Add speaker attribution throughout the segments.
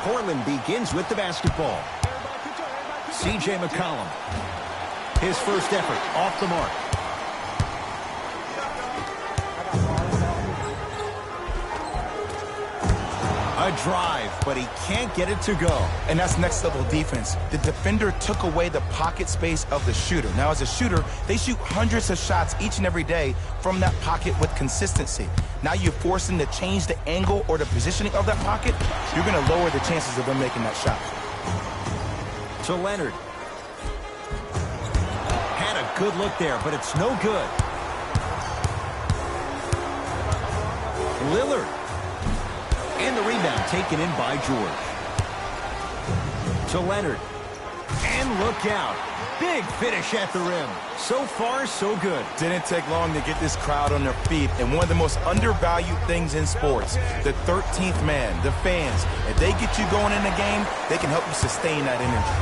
Speaker 1: Portland begins with the basketball. C.J. McCollum. His first effort off the mark. A drive, but he can't get it to go.
Speaker 2: And that's next level defense. The defender took away the pocket space of the shooter. Now, as a shooter, they shoot hundreds of shots each and every day from that pocket with consistency. Now you're forcing to change the angle or the positioning of that pocket. You're going to lower the chances of them making that shot.
Speaker 1: To Leonard. Had a good look there, but it's no good. Lillard. And the rebound taken in by George. To Leonard. And look out. Big finish at the rim. So far, so good.
Speaker 2: Didn't take long to get this crowd on their feet. And one of the most undervalued things in sports, the 13th man, the fans. If they get you going in the game, they can help you sustain that energy.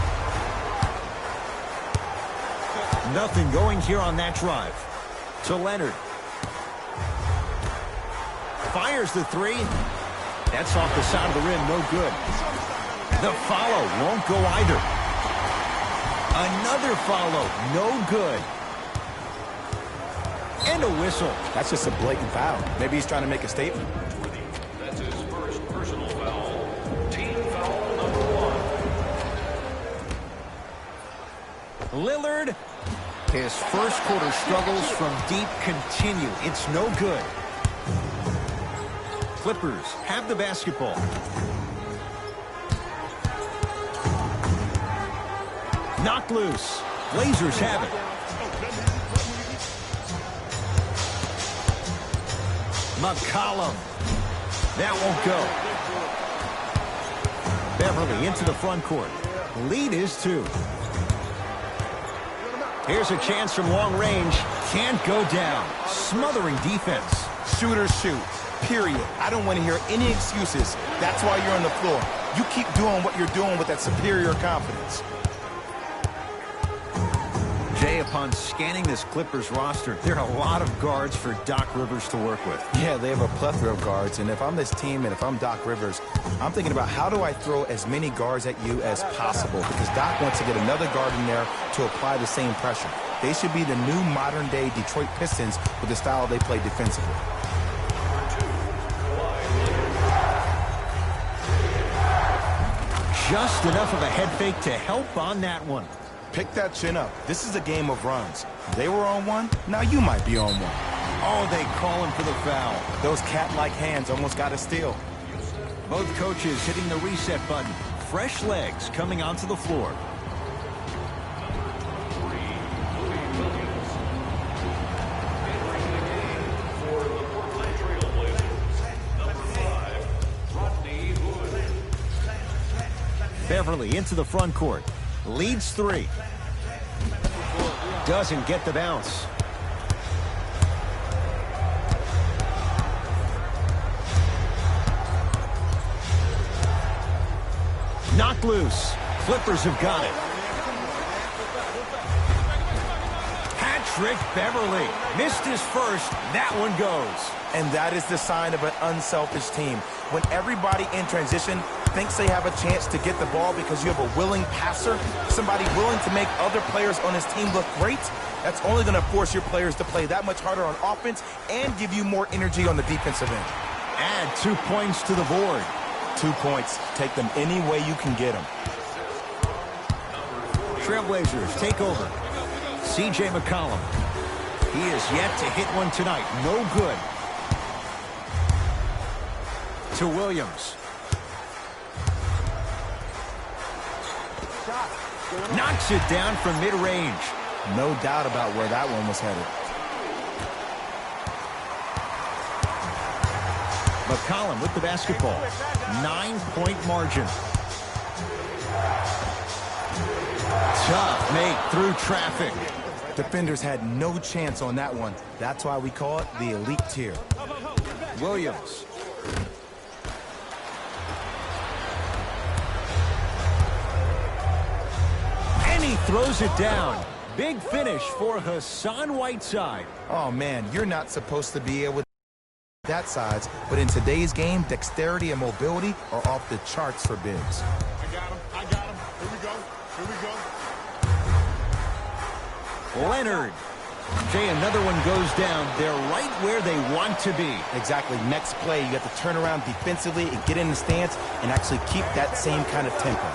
Speaker 1: Nothing going here on that drive. To Leonard. Fires the three. That's off the side of the rim, no good. The follow won't go either. Another follow, no good. And a whistle.
Speaker 2: That's just a blatant foul. Maybe he's trying to make a statement.
Speaker 3: That's his first personal foul. Team foul number 1.
Speaker 1: Lillard. His first quarter struggles from deep continue. It's no good. Clippers have the basketball. Knocked loose. Blazers have it. McCollum. That won't go. Beverly into the front court. Lead is 2. Here's a chance from long range. Can't go down. Smothering defense.
Speaker 2: Shooters shoot. Period. I don't want to hear any excuses. That's why you're on the floor. You keep doing what you're doing with that superior confidence.
Speaker 1: Jay, upon scanning this Clippers roster, there are a lot of guards for Doc Rivers to work with.
Speaker 2: Yeah, they have a plethora of guards, and if I'm this team and if I'm Doc Rivers, I'm thinking about how do I throw as many guards at you as possible, because Doc wants to get another guard in there to apply the same pressure. They should be the new modern-day Detroit Pistons with the style they play defensively.
Speaker 1: Just enough of a head fake to help on that one.
Speaker 2: Pick that chin up. This is a game of runs. They were on one. Now you might be on one.
Speaker 1: Oh, they call him for the foul.
Speaker 2: Those cat-like hands almost got a steal.
Speaker 1: Both coaches hitting the reset button. Fresh legs coming onto the floor.
Speaker 3: For the Portland Trailblazers, number 5, Rodney Hood.
Speaker 1: Beverly into the front court. Leads 3. Doesn't get the bounce. Knocked loose. Clippers have got it. Hat trick Beverly. Missed his first. That one goes.
Speaker 2: And that is the sign of an unselfish team. When everybody in transition thinks they have a chance to get the ball because you have a willing passer, somebody willing to make other players on his team look great, that's only going to force your players to play that much harder on offense and give you more energy on the defensive end.
Speaker 1: Add 2 points to the board.
Speaker 2: 2 points. Take them any way you can get them.
Speaker 1: Trailblazers take over. C.J. McCollum. He is yet to hit one tonight. No good. To Williams. Knocks it down from mid-range.
Speaker 2: No doubt about where that one was headed.
Speaker 1: McCollum with the basketball. 9-point margin. Tough make through traffic.
Speaker 2: Defenders had no chance on that one. That's why we call it the elite tier.
Speaker 1: Williams. And he throws it down. Big finish for Hassan Whiteside.
Speaker 2: Oh, man, you're not supposed to be able that size, but in today's game, dexterity and mobility are off the charts for bigs.
Speaker 4: I got him. Here we go.
Speaker 1: Leonard. Jay, another one goes down. They're right where they want to be.
Speaker 2: Exactly. Next play, you have to turn around defensively and get in the stance and actually keep that same kind of tempo.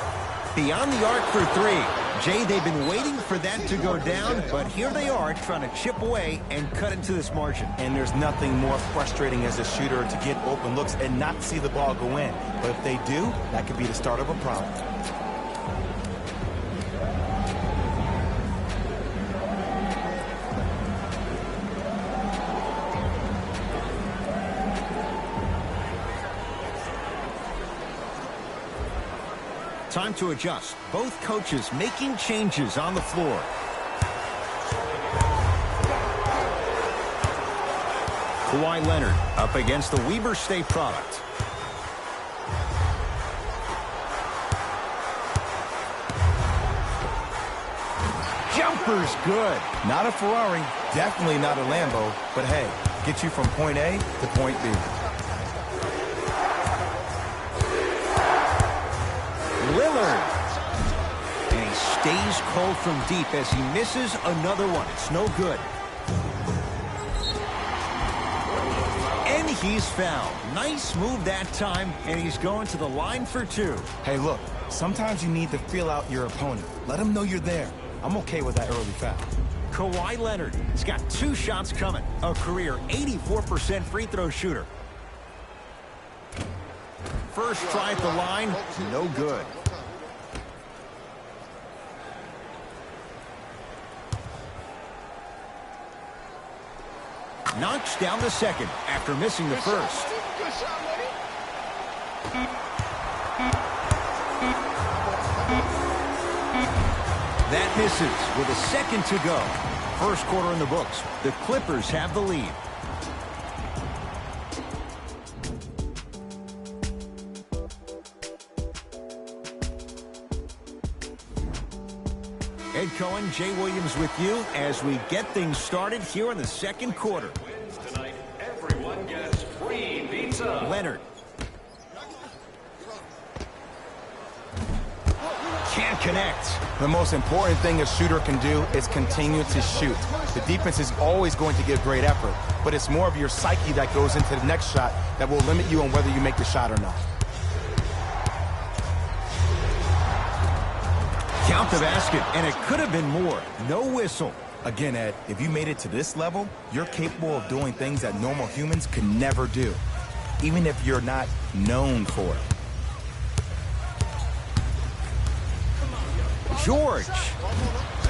Speaker 1: Beyond the arc for three. Jay, they've been waiting for that to go down, but here they are trying to chip away and cut into this margin.
Speaker 2: And there's nothing more frustrating as a shooter to get open looks and not see the ball go in. But if they do, that could be the start of a problem.
Speaker 1: Time to adjust. Both coaches making changes on the floor. Kawhi Leonard up against the Weber State product. Jumper's good.
Speaker 2: Not a Ferrari, definitely not a Lambo, but hey, get you from point A to point B.
Speaker 1: Lillard. And he stays cold from deep as he misses another one. It's no good. And he's fouled. Nice move that time, and he's going to the line for two.
Speaker 2: Hey, look, sometimes you need to feel out your opponent. Let them know you're there. I'm okay with that early foul.
Speaker 1: Kawhi Leonard has got 2 shots coming. A career 84% free throw shooter. First try at the line, no good. Knocks down the second after missing the first. That misses with a second to go. First quarter in the books. The Clippers have the lead. Ed Cohen, Jay Williams with you as we get things started here in the second quarter.
Speaker 3: Tonight, everyone gets free pizza.
Speaker 1: Leonard. Can't connect.
Speaker 2: The most important thing a shooter can do is continue to shoot. The defense is always going to give great effort, but it's more of your psyche that goes into the next shot that will limit you on whether you make the shot or not.
Speaker 1: Count the basket, and it could have been more. No whistle.
Speaker 2: Again, Ed, if you made it to this level, you're capable of doing things that normal humans could never do, even if you're not known for it.
Speaker 1: George.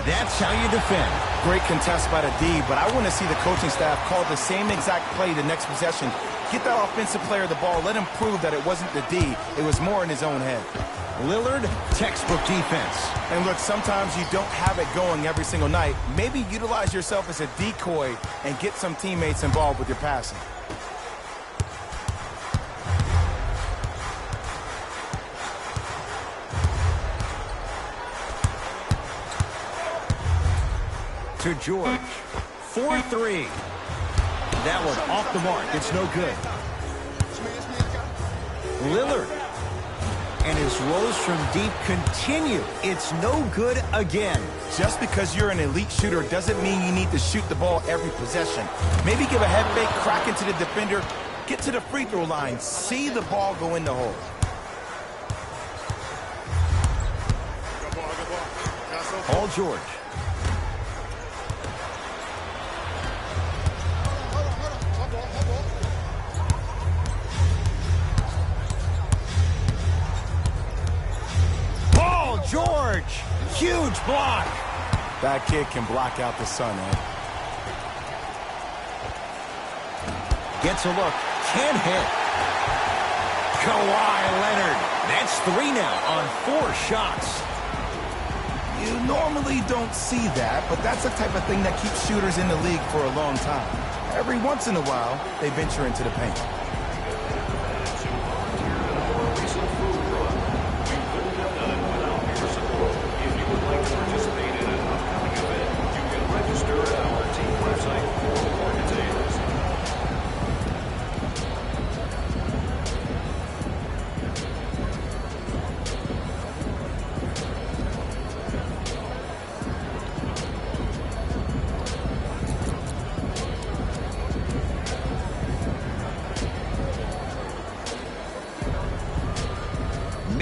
Speaker 1: That's how you defend.
Speaker 2: Great contest by the D, but I want to see the coaching staff call the same exact play the next possession. Get that offensive player the ball. Let him prove that it wasn't the D. It was more in his own head.
Speaker 1: Lillard, textbook defense.
Speaker 2: And look, sometimes you don't have it going every single night. Maybe utilize yourself as a decoy and get some teammates involved with your passing.
Speaker 1: To George. 4-3. That one off the mark. It's no good. Lillard. And his rolls from deep continue. It's no good again.
Speaker 2: Just because you're an elite shooter doesn't mean you need to shoot the ball every possession. Maybe give a head fake, crack into the defender, get to the free throw line, see the ball go in the hole.
Speaker 1: Paul George. George, huge block.
Speaker 2: That kid can block out the sun, Ed.
Speaker 1: Gets a look, can't hit. Kawhi Leonard, that's 3 now on 4 shots.
Speaker 2: You normally don't see that, but that's the type of thing that keeps shooters in the league for a long time. Every once in a while, they venture into the paint.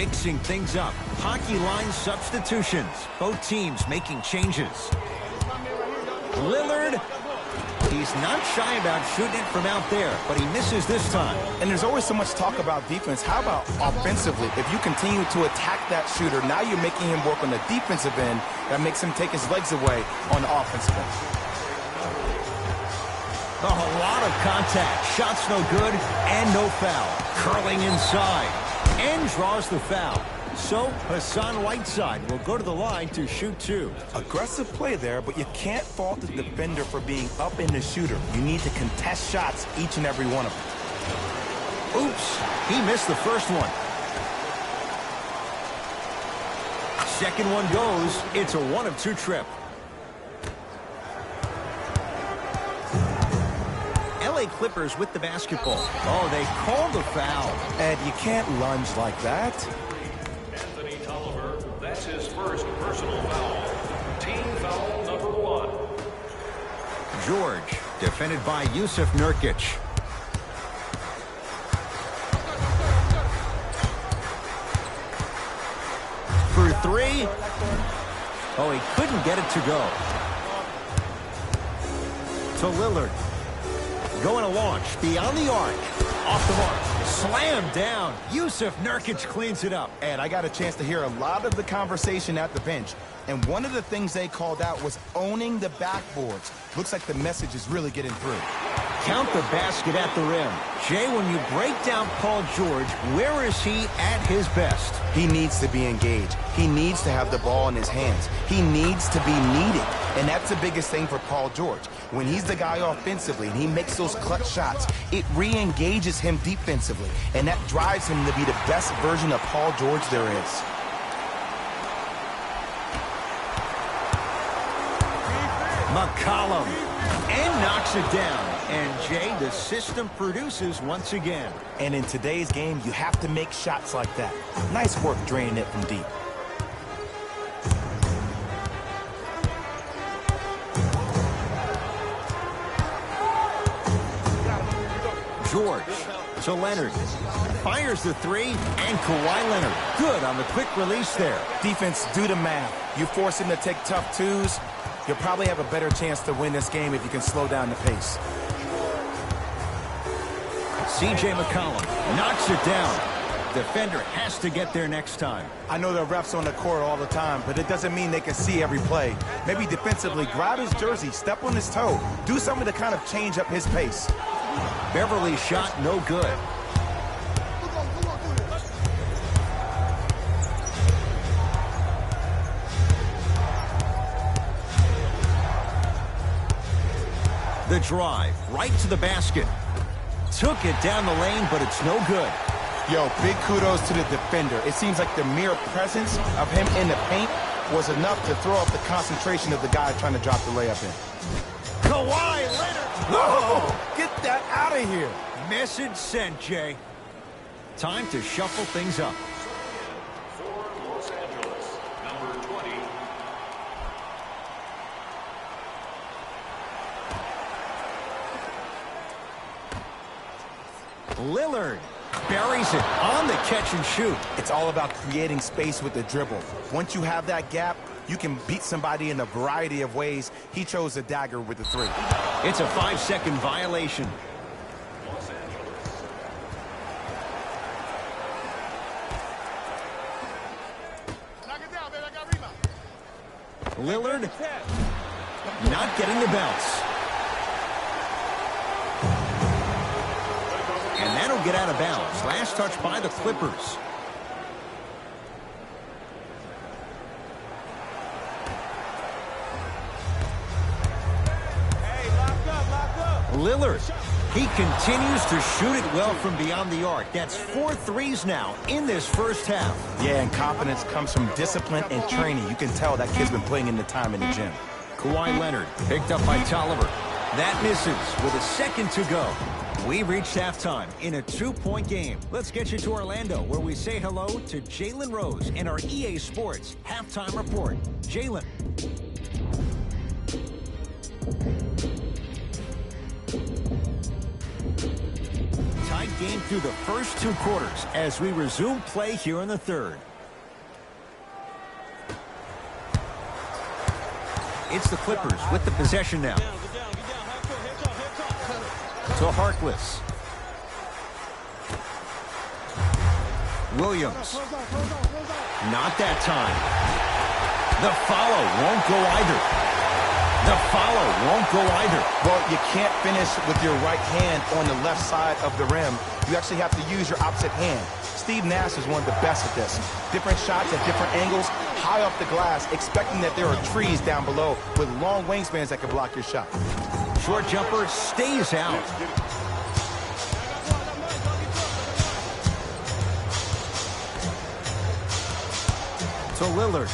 Speaker 1: mixing things up. Hockey line substitutions. Both teams making changes. Lillard. He's not shy about shooting it from out there, but he misses this time.
Speaker 2: And there's always so much talk about defense. How about offensively? If you continue to attack that shooter, now you're making him work on the defensive end. That makes him take his legs away on the offensive end.
Speaker 1: A lot of contact. Shots no good and no foul. Curling inside and draws the foul. So Hassan Whiteside will go to the line to shoot two.
Speaker 2: Aggressive play there, but you can't fault the defender for being up in the shooter. You need to contest shots, each and every one of them.
Speaker 1: Oops, he missed the first one. Second one goes. It's a 1 of 2 trip. LA Clippers with the basketball. Oh, they called the foul.
Speaker 2: Ed, you can't lunge like that.
Speaker 3: Anthony Tolliver, that's his first personal foul. Team foul number 1.
Speaker 1: George, defended by Yusuf Nurkic. For 3. Oh, he couldn't get it to go. To Lillard. Going to launch beyond the arc. Off the mark. Slam down. Yusuf Nurkic cleans it up.
Speaker 2: And I got a chance to hear a lot of the conversation at the bench. And one of the things they called out was owning the backboards. Looks like the message is really getting through.
Speaker 1: Count the basket at the rim. Jay, when you break down Paul George, where is he at his best?
Speaker 2: He needs to be engaged. He needs to have the ball in his hands. He needs to be needed. And that's the biggest thing for Paul George. When he's the guy offensively and he makes those clutch shots, it re-engages him defensively. And that drives him to be the best version of Paul George there is.
Speaker 1: McCollum. And knocks it down. And Jay, the system produces once again.
Speaker 2: And in today's game, you have to make shots like that. Nice work draining it from deep.
Speaker 1: George to Leonard. Fires the 3, and Kawhi Leonard. Good on the quick release there.
Speaker 2: Defense, do the math. You force him to take tough twos, you'll probably have a better chance to win this game if you can slow down the pace.
Speaker 1: C.J. McCollum knocks it down. Defender has to get there next time.
Speaker 2: I know the refs on the court all the time, but it doesn't mean they can see every play. Maybe defensively, grab his jersey, step on his toe, do something to kind of change up his pace.
Speaker 1: Beverly shot no good. The drive right to the basket. Took it down the lane, but it's no good.
Speaker 2: Yo, big kudos to the defender. It seems like the mere presence of him in the paint was enough to throw off the concentration of the guy trying to drop the layup in.
Speaker 1: Kawhi Leonard.
Speaker 2: Oh, get that out of here.
Speaker 1: Message sent, Jay. Time to shuffle things up.
Speaker 3: For Los Angeles, number 20.
Speaker 1: Lillard buries it on the catch and shoot.
Speaker 2: It's all about creating space with the dribble. Once you have that gap, you can beat somebody in a variety of ways. He chose the dagger with the 3.
Speaker 1: It's a 5-second violation.
Speaker 3: Los Angeles.
Speaker 4: Knock it down, baby. I got rebound.
Speaker 1: Lillard not getting the bounce. And that'll get out of bounds. Last touch by the Clippers.
Speaker 4: Hey, lock up.
Speaker 1: Lillard, he continues to shoot it well from beyond the arc. That's 4 threes now in this first half.
Speaker 2: Yeah, and confidence comes from discipline and training. You can tell that kid's been putting in the time in the gym.
Speaker 1: Kawhi Leonard picked up by Tolliver. That misses with a second to go. We reached halftime in a 2-point game. Let's get you to Orlando, where we say hello to Jalen Rose in our EA Sports halftime report. Jalen. tight game through the first 2 quarters as we resume play here in the third. It's the Clippers with the possession now. To Harkless. Williams. Not that time. The follow won't go either. The follow won't go either.
Speaker 2: Well, you can't finish with your right hand on the left side of the rim. You actually have to use your opposite hand. Steve Nash is one of the best at this. Different shots at different angles, high off the glass, expecting that there are trees down below with long wingspans that can block your shot.
Speaker 1: Short jumper stays out. To Lillard.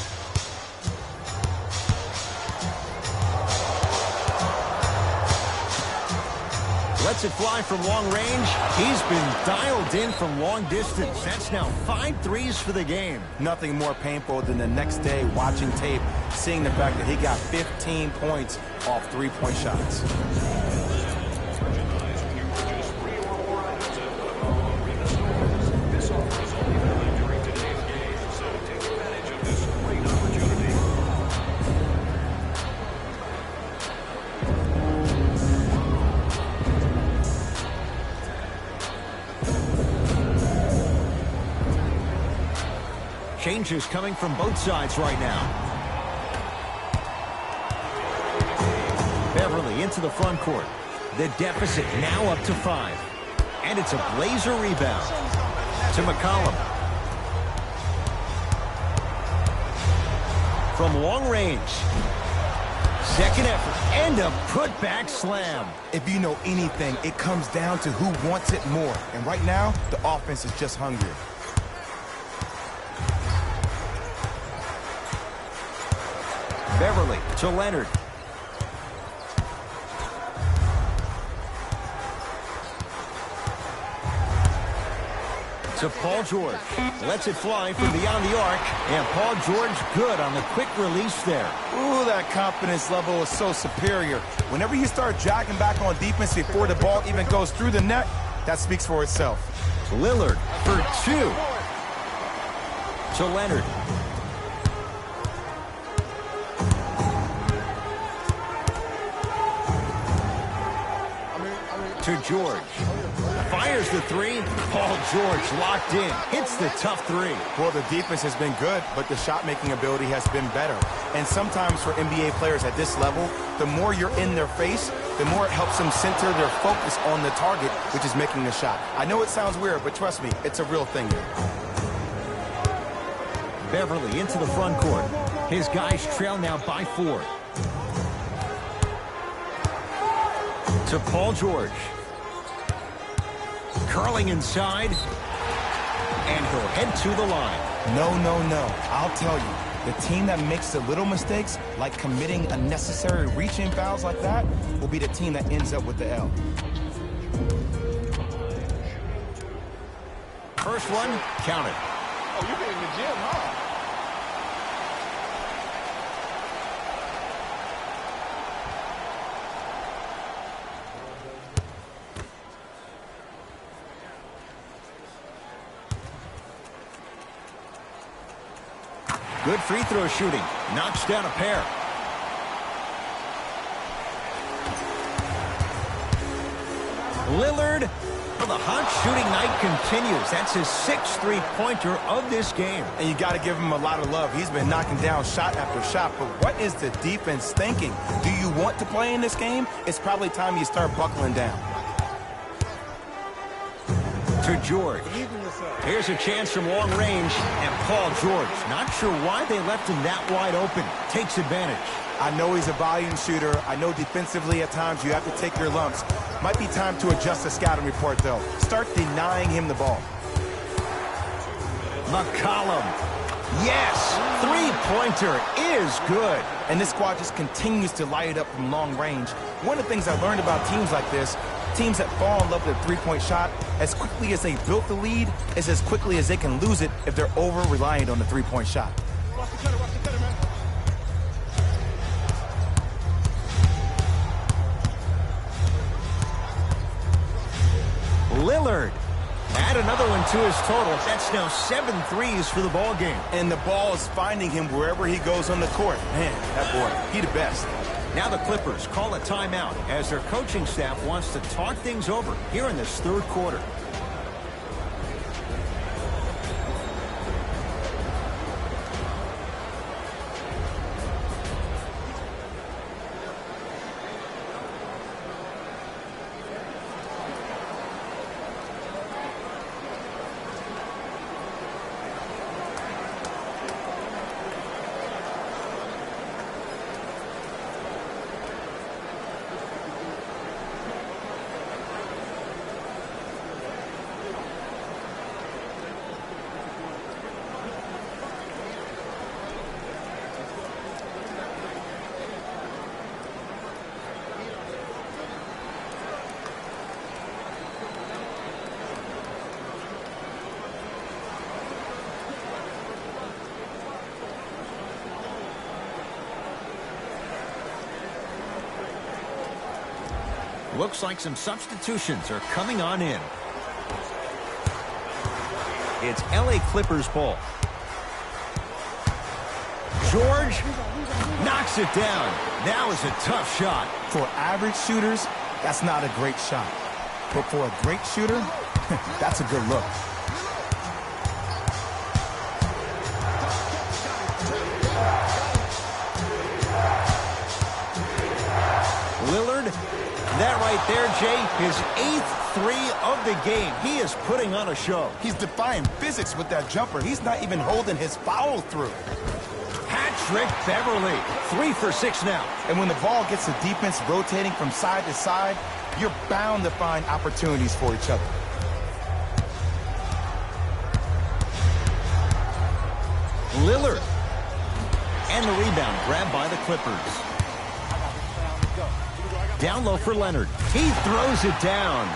Speaker 1: Lets it fly from long range. He's been dialed in from long distance. That's now 5 threes for the game.
Speaker 2: Nothing more painful than the next day watching tape, seeing the fact that he got 15 points off 3-point shots.
Speaker 1: Changes coming from both sides right now. Beverly into the front court. The deficit now up to 5. And it's a Blazer rebound. To McCollum. From long range. Second effort. And a putback slam.
Speaker 2: If you know anything, it comes down to who wants it more. And right now, the offense is just hungrier.
Speaker 1: Beverly to Leonard. To Paul George. Lets it fly from beyond the arc. And Paul George good on the quick release there.
Speaker 2: Ooh, that confidence level is so superior. Whenever you start jogging back on defense before the ball even goes through the net, that speaks for itself.
Speaker 1: Lillard for 2. To Leonard. To George. Fires the 3. Paul George locked in. Hits the tough 3.
Speaker 2: Well, the defense has been good, but the shot-making ability has been better. And sometimes for NBA players at this level, the more you're in their face, the more it helps them center their focus on the target, which is making the shot. I know it sounds weird, but trust me, it's a real thing here.
Speaker 1: Beverly into the front court. His guys trail now by 4. To Paul George. Curling inside. And he'll head to the line.
Speaker 2: No. I'll tell you, the team that makes the little mistakes, like committing unnecessary reach-in fouls like that, will be the team that ends up with the L.
Speaker 1: First one, count it.
Speaker 4: Oh, you been in the gym, huh?
Speaker 1: Good free throw shooting. Knocks down a pair. Lillard for the hot shooting night continues. That's his 6th three-pointer of this game.
Speaker 2: And you got to give him a lot of love. He's been knocking down shot after shot. But what is the defense thinking? Do you want to play in this game? It's probably time you start buckling down.
Speaker 1: To George. Here's a chance from long range, and Paul George, not sure why they left him that wide open, takes advantage.
Speaker 2: I know he's a volume shooter. I know defensively at times you have to take your lumps. Might be time to adjust the scouting report, though. Start denying him the ball.
Speaker 1: McCollum. Yes, three-pointer is good.
Speaker 2: And this squad just continues to light it up from long range. One of the things I learned about teams like this, teams that fall in love with a three-point shot, as quickly as they built the lead, is as quickly as they can lose it if they're over-reliant on the three-point shot.
Speaker 4: Watch the cutter, man.
Speaker 1: Lillard Lillard. Add another one to his total. That's now 7 threes for the ball game.
Speaker 2: And the ball is finding him wherever he goes on the court. Man, that boy, he the best.
Speaker 1: Now the Clippers call a timeout as their coaching staff wants to talk things over here in this third quarter. Looks like some substitutions are coming on in. It's LA Clippers ball. George knocks it down. That was a tough shot.
Speaker 2: For average shooters, that's not a great shot. But for a great shooter, that's a good look.
Speaker 1: Lillard, that right there, Jay, his 8th three of the game. He is putting on a show.
Speaker 2: He's defying physics with that jumper. He's not even holding his foul through.
Speaker 1: Patrick Beverly, 3 for 6 now.
Speaker 2: And when the ball gets the defense rotating from side to side, you're bound to find opportunities for each other.
Speaker 1: Lillard. And the rebound grabbed by the Clippers. Down low for Leonard. He throws it down.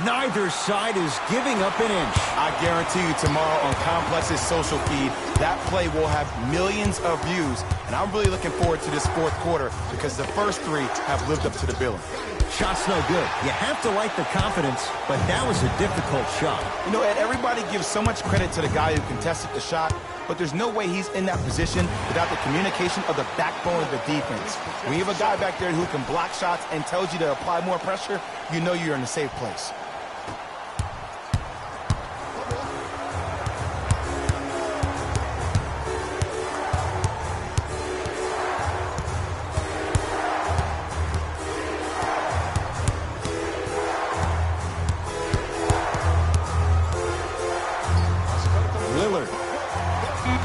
Speaker 1: Neither side is giving up an inch.
Speaker 2: I guarantee you tomorrow on Complex's social feed, that play will have millions of views. And I'm really looking forward to this fourth quarter because the first 3 have lived up to the billing.
Speaker 1: Shot's no good. You have to like the confidence, but that was a difficult shot.
Speaker 2: You know, Ed, everybody gives so much credit to the guy who contested the shot, but there's no way he's in that position without the communication of the backbone of the defense. When you have a guy back there who can block shots and tells you to apply more pressure, you know you're in a safe place.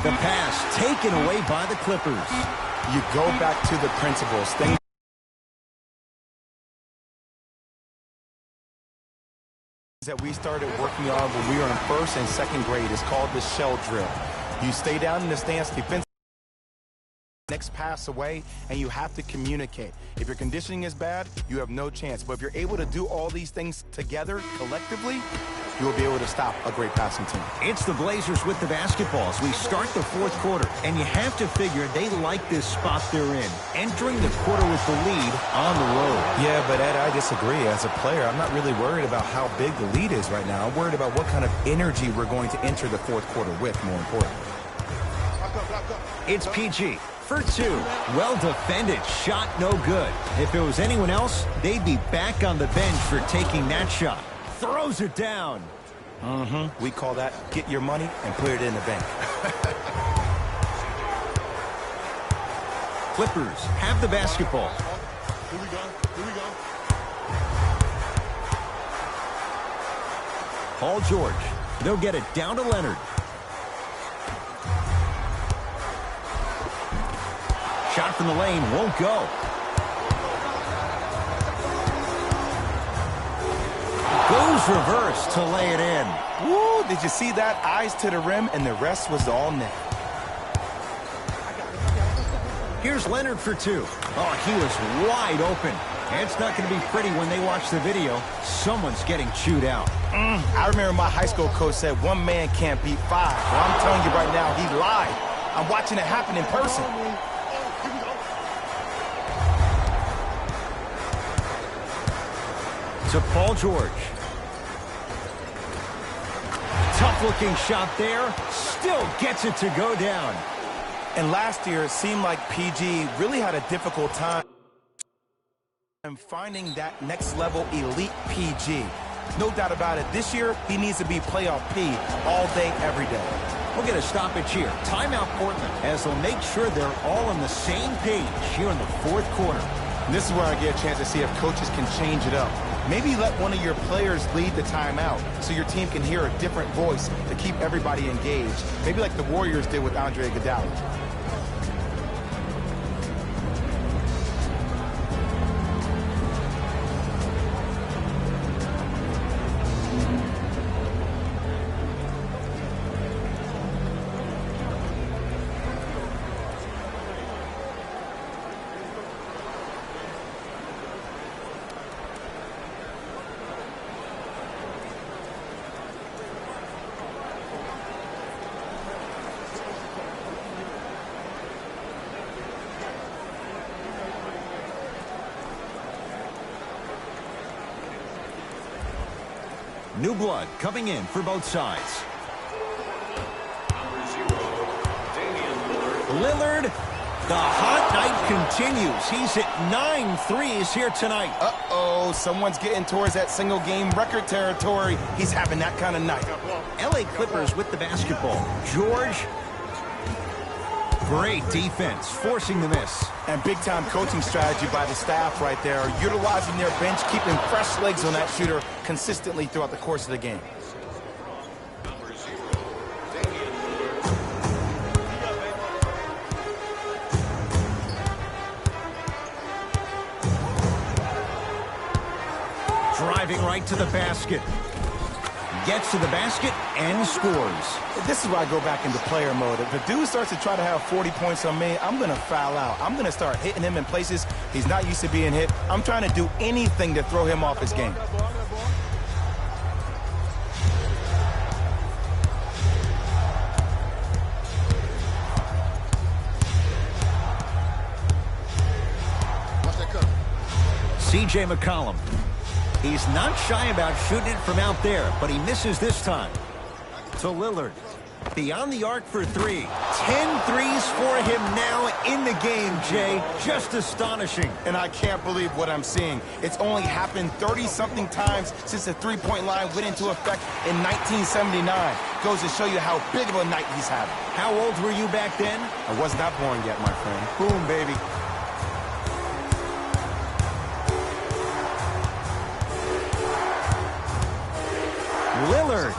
Speaker 1: The pass taken away by the Clippers.
Speaker 2: You go back to the principles. Things that we started working on when we were in 1st and 2nd grade is called the shell drill. You stay down in the stance defensively. Next pass away, and you have to communicate. If your conditioning is bad, you have no chance. But if you're able to do all these things together, collectively, you will be able to stop a great passing team.
Speaker 1: It's the Blazers with the basketball as we start the fourth quarter. And you have to figure they like this spot they're in, entering the quarter with the lead on the road.
Speaker 5: Yeah, but Ed, I disagree. As a player, I'm not really worried about how big the lead is right now. I'm worried about what kind of energy we're going to enter the fourth quarter with, more importantly.
Speaker 1: It's PG. For 2. Well defended. Shot no good. If it was anyone else, they'd be back on the bench for taking that shot. Throws it down.
Speaker 2: We call that get your money and put it in the bank.
Speaker 1: Clippers have the basketball.
Speaker 4: Here we go. Here we go.
Speaker 1: Paul George. They'll get it down to Leonard. Shot from the lane won't go. Goes reverse to lay it in.
Speaker 2: Woo, did you see that? Eyes to the rim, and the rest was all net.
Speaker 1: Here's Leonard for 2. Oh, he was wide open. It's not going to be pretty when they watch the video. Someone's getting chewed out.
Speaker 2: I remember my high school coach said 1 man can't beat 5. Well, I'm telling you right now, he lied. I'm watching it happen in person.
Speaker 1: To Paul George. Tough-looking shot there. Still gets it to go down.
Speaker 2: And last year, it seemed like PG really had a difficult time finding that next-level elite PG. No doubt about it, this year, he needs to be playoff P all day, every day.
Speaker 1: We'll get a stoppage here. Timeout Portland, as they'll make sure they're all on the same page here in the fourth quarter.
Speaker 5: And this is where I get a chance to see if coaches can change it up. Maybe let one of your players lead the timeout so your team can hear a different voice to keep everybody engaged. Maybe like the Warriors did with Andre Iguodala.
Speaker 1: New blood coming in for both sides. Lillard, the hot night continues. He's at 9 threes here tonight.
Speaker 2: Uh-oh, someone's getting towards that single-game record territory. He's having that kind of night.
Speaker 1: LA Clippers with the basketball. George, great defense, forcing the miss.
Speaker 2: And big-time coaching strategy by the staff right there, utilizing their bench, keeping fresh legs on that shooter consistently throughout the course of the game.
Speaker 1: Driving right to the basket. Gets to the basket and scores.
Speaker 2: This is where I go back into player mode. If a dude starts to try to have 40 points on me, I'm going to foul out. I'm going to start hitting him in places he's not used to being hit. I'm trying to do anything to throw him off his game.
Speaker 1: C.J. McCollum. He's not shy about shooting it from out there, but he misses this time. To Lillard. Beyond the arc for 3. 10 threes for him now in the game, Jay. Just astonishing.
Speaker 2: And I can't believe what I'm seeing. It's only happened 30-something times since the three-point line went into effect in 1979. Goes to show you how big of a night he's having.
Speaker 1: How old were you back then?
Speaker 2: I was not born yet, my friend.
Speaker 1: Boom, baby. Lillard.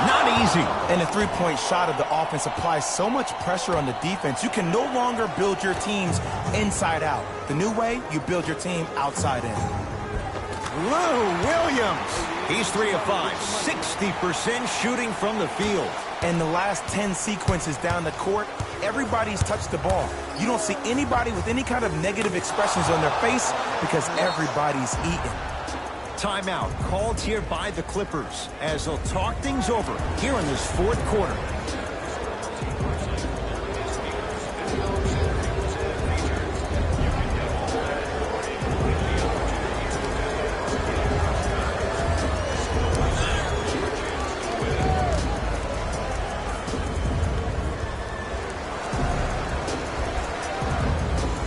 Speaker 1: Not easy.
Speaker 2: And the three-point shot of the offense applies so much pressure on the defense, you can no longer build your teams inside out. The new way, you build your team outside in.
Speaker 1: Lou Williams. He's 3 of 5. 60% shooting from the field.
Speaker 2: And the last 10 sequences down the court, everybody's touched the ball. You don't see anybody with any kind of negative expressions on their face because everybody's eating.
Speaker 1: Timeout called here by the Clippers as they'll talk things over here in this fourth quarter.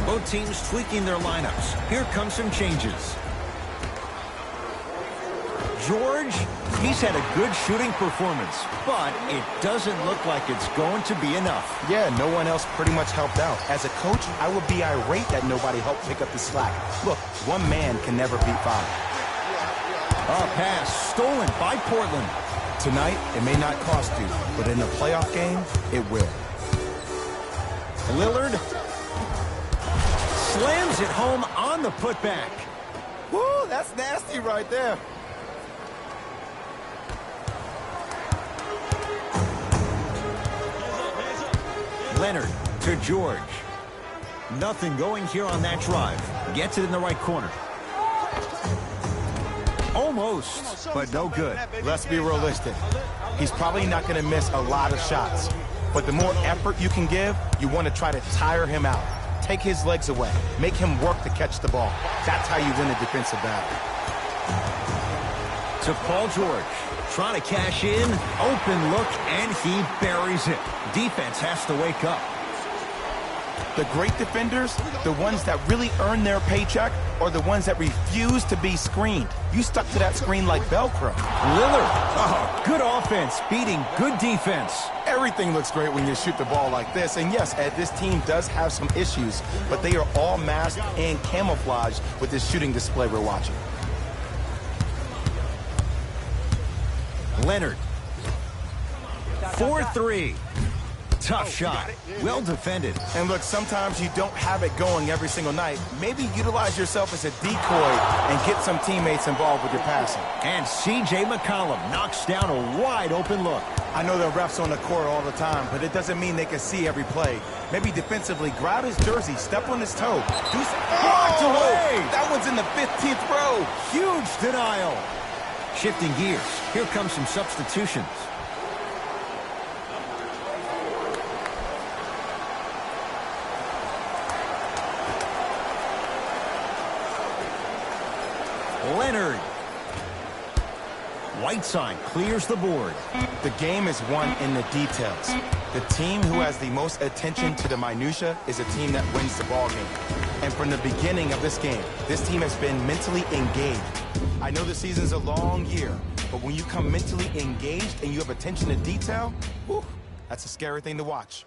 Speaker 1: Both teams tweaking their lineups. Here come some changes. George, he's had a good shooting performance, but it doesn't look like it's going to be enough.
Speaker 2: Yeah, no one else pretty much helped out. As a coach, I would be irate that nobody helped pick up the slack. Look, one man can never beat 5.
Speaker 1: A pass stolen by Portland.
Speaker 2: Tonight, it may not cost you, but in a playoff game, it will.
Speaker 1: Lillard slams it home on the putback.
Speaker 2: Woo, that's nasty right there.
Speaker 1: Leonard to George. Nothing going here on that drive. Gets it in the right corner. Almost, but no good.
Speaker 2: Let's be realistic. He's probably not going to miss a lot of shots. But the more effort you can give, you want to try to tire him out. Take his legs away. Make him work to catch the ball. That's how you win a defensive battle.
Speaker 1: To Paul George. Trying to cash in. Open look, and he buries it. Defense has to wake up.
Speaker 2: The great defenders, the ones that really earn their paycheck, are the ones that refuse to be screened. You stuck to that screen like Velcro.
Speaker 1: Lillard. Oh, good offense, beating good defense.
Speaker 2: Everything looks great when you shoot the ball like this. And yes, Ed, this team does have some issues, but they are all masked and camouflaged with this shooting display we're watching.
Speaker 1: Leonard. 4-3. Tough shot. Well defended.
Speaker 2: And look, sometimes you don't have it going every single night. Maybe utilize yourself as a decoy and get some teammates involved with your passing.
Speaker 1: And C.J. McCollum knocks down a wide open look.
Speaker 2: I know the refs on the court all the time, but it doesn't mean they can see every play. Maybe defensively, grab his jersey, step on his toe. Do
Speaker 1: Blocked away!
Speaker 2: That one's in the 15th row.
Speaker 1: Huge denial. Shifting gears. Here come some substitutions. Leonard. Whiteside clears the board.
Speaker 2: The game is won in the details. The team who has the most attention to the minutia is a team that wins the ball game. And from the beginning of this game, this team has been mentally engaged. I know the season's a long year, but when you come mentally engaged and you have attention to detail, whew, that's a scary thing to watch.